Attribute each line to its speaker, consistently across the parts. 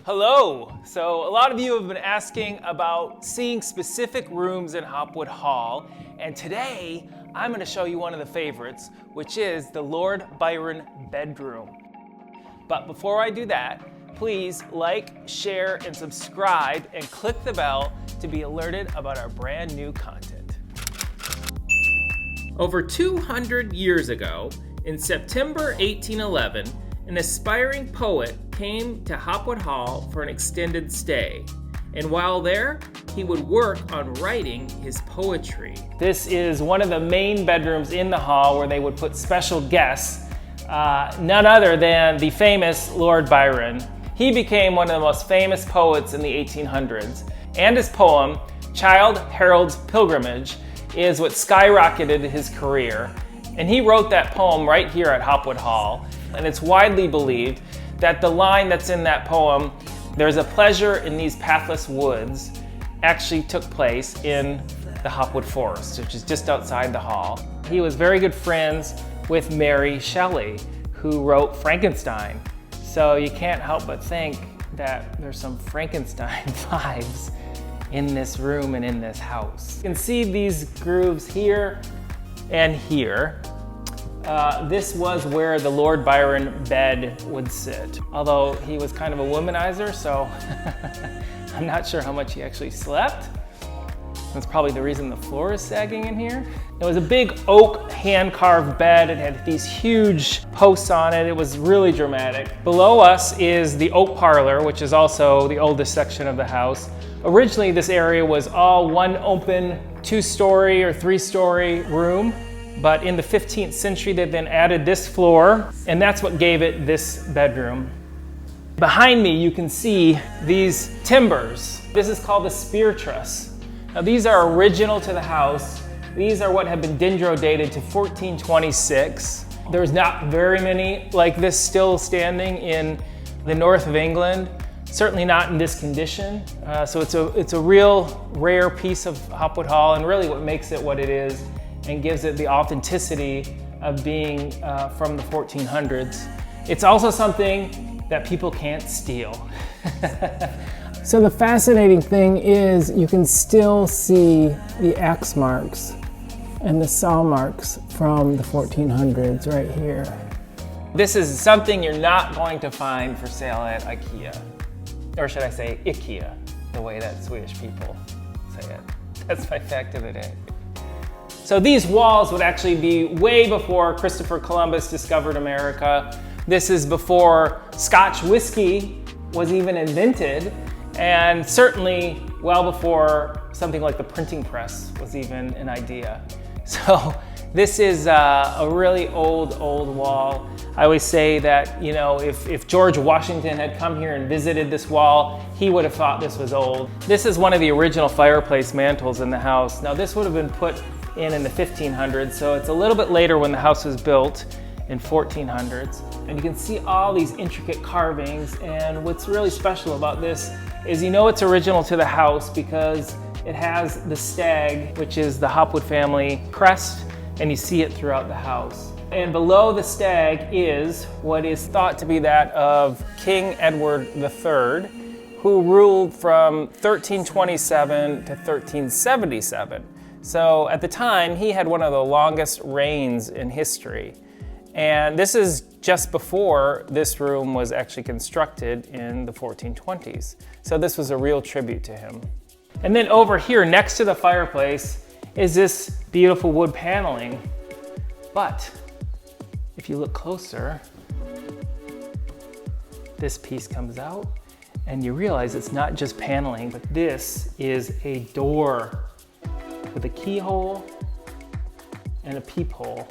Speaker 1: Hello! So a lot of you have been asking about seeing specific rooms in Hopwood Hall, and today I'm going to show you one of the favorites, which is the Lord Byron bedroom. But before I do that, please like, share, and subscribe, and click the bell to be alerted about our brand new content. Over 200 years ago, in September 1811, an aspiring poet came to Hopwood Hall for an extended stay. And while there, he would work on writing his poetry. This is one of the main bedrooms in the hall where they would put special guests, none other than the famous Lord Byron. He became one of the most famous poets in the 1800s, and his poem, Childe Harold's Pilgrimage, is what skyrocketed his career. And he wrote that poem right here at Hopwood Hall, and it's widely believed that the line that's in that poem, "There's a pleasure in these pathless woods," actually took place in the Hopwood Forest, which is just outside the hall. He was very good friends with Mary Shelley, who wrote Frankenstein. So you can't help but think that there's some Frankenstein vibes in this room and in this house. You can see these grooves here and here. This was where the Lord Byron bed would sit. Although he was kind of a womanizer, so I'm not sure how much he actually slept. That's probably the reason the floor is sagging in here. It was a big oak hand-carved bed. It had these huge posts on it. It was really dramatic. Below us is the oak parlor, which is also the oldest section of the house. Originally, this area was all one open 2-story or 3-story room. But in the 15th century, they then added this floor, and that's what gave it this bedroom. Behind me, you can see these timbers. This is called the spear truss. Now, these are original to the house. These are what have been dendro dated to 1426. There's not very many like this still standing in the north of England. Certainly not in this condition. So it's a real rare piece of Hopwood Hall, and really what makes it what it is and gives it the authenticity of being from the 1400s. It's also something that people can't steal.
Speaker 2: So the fascinating thing is you can still see the axe marks and the saw marks from the 1400s right here.
Speaker 1: This is something you're not going to find for sale at IKEA. Or should I say IKEA, the way that Swedish people say it. That's my fact of the day. So these walls would actually be way before Christopher Columbus discovered America. This is before Scotch whiskey was even invented, and certainly well before something like the printing press was even an idea. So this is a really old wall. I always say that, you know, if George Washington had come here and visited this wall, he would have thought this was old. This is one of the original fireplace mantels in the house. Now this would have been put in the 1500s, so it's a little bit later when the house was built in 1400s. And you can see all these intricate carvings, and what's really special about this is you know it's original to the house because it has the stag, which is the Hopwood family crest, and you see it throughout the house. And below the stag is what is thought to be that of King Edward III, who ruled from 1327 to 1377. So at the time, he had one of the longest reigns in history. And this is just before this room was actually constructed in the 1420s. So this was a real tribute to him. And then over here next to the fireplace is this beautiful wood paneling. But if you look closer, this piece comes out and you realize it's not just paneling, but this is a door with a keyhole and a peephole.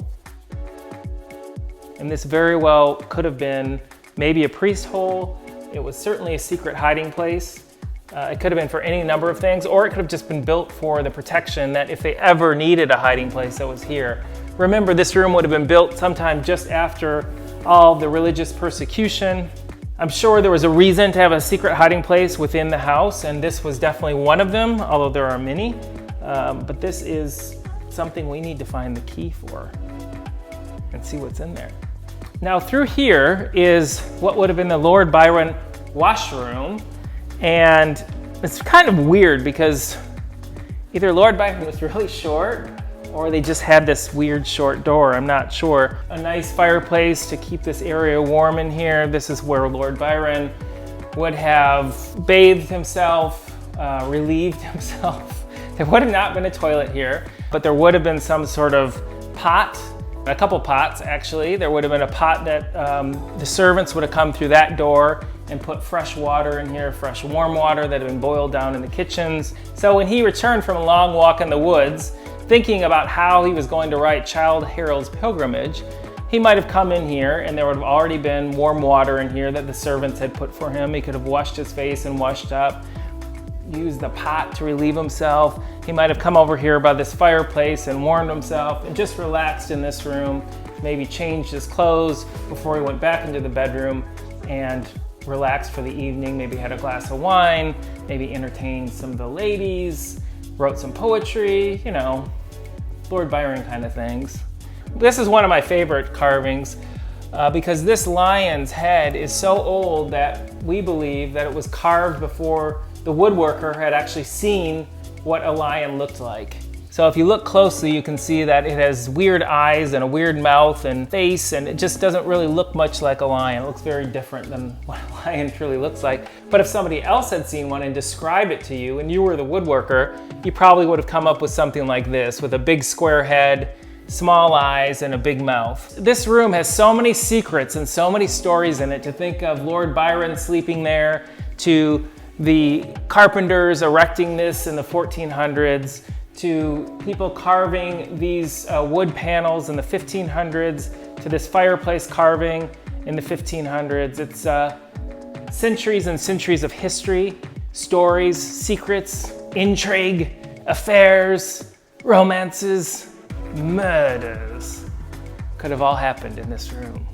Speaker 1: And this very well could have been maybe a priest hole. It was certainly a secret hiding place. It could have been for any number of things, or it could have just been built for the protection that if they ever needed a hiding place, that was here. Remember, this room would have been built sometime just after all the religious persecution. I'm sure there was a reason to have a secret hiding place within the house, and this was definitely one of them, although there are many. But this is something we need to find the key for and see what's in there. Now through here is what would have been the Lord Byron washroom. And it's kind of weird because either Lord Byron was really short or they just had this weird short door, I'm not sure. A nice fireplace to keep this area warm in here. This is where Lord Byron would have bathed himself, relieved himself. There would have not been a toilet here, but there would have been some sort of pot, a couple pots actually. There would have been a pot that the servants would have come through that door and put fresh water in here, fresh warm water that had been boiled down in the kitchens. So when he returned from a long walk in the woods, thinking about how he was going to write Childe Harold's Pilgrimage, he might have come in here and there would have already been warm water in here that the servants had put for him. He could have washed his face and washed up, used the pot to relieve himself. He might have come over here by this fireplace and warmed himself and just relaxed in this room, maybe changed his clothes before he went back into the bedroom and relaxed for the evening, maybe had a glass of wine, maybe entertained some of the ladies, wrote some poetry, you know, Lord Byron kind of things. This is one of my favorite carvings because this lion's head is so old that we believe that it was carved before the woodworker had actually seen what a lion looked like. So if you look closely, you can see that it has weird eyes and a weird mouth and face, and it just doesn't really look much like a lion. It looks very different than what a lion truly looks like. But if somebody else had seen one and described it to you, and you were the woodworker, you probably would have come up with something like this, with a big square head, small eyes, and a big mouth. This room has so many secrets and so many stories in it, to think of Lord Byron sleeping there, to the carpenters erecting this in the 1400s, to people carving these wood panels in the 1500s, to this fireplace carving in the 1500s. It's centuries and centuries of history, stories, secrets, intrigue, affairs, romances, murders could have all happened in this room.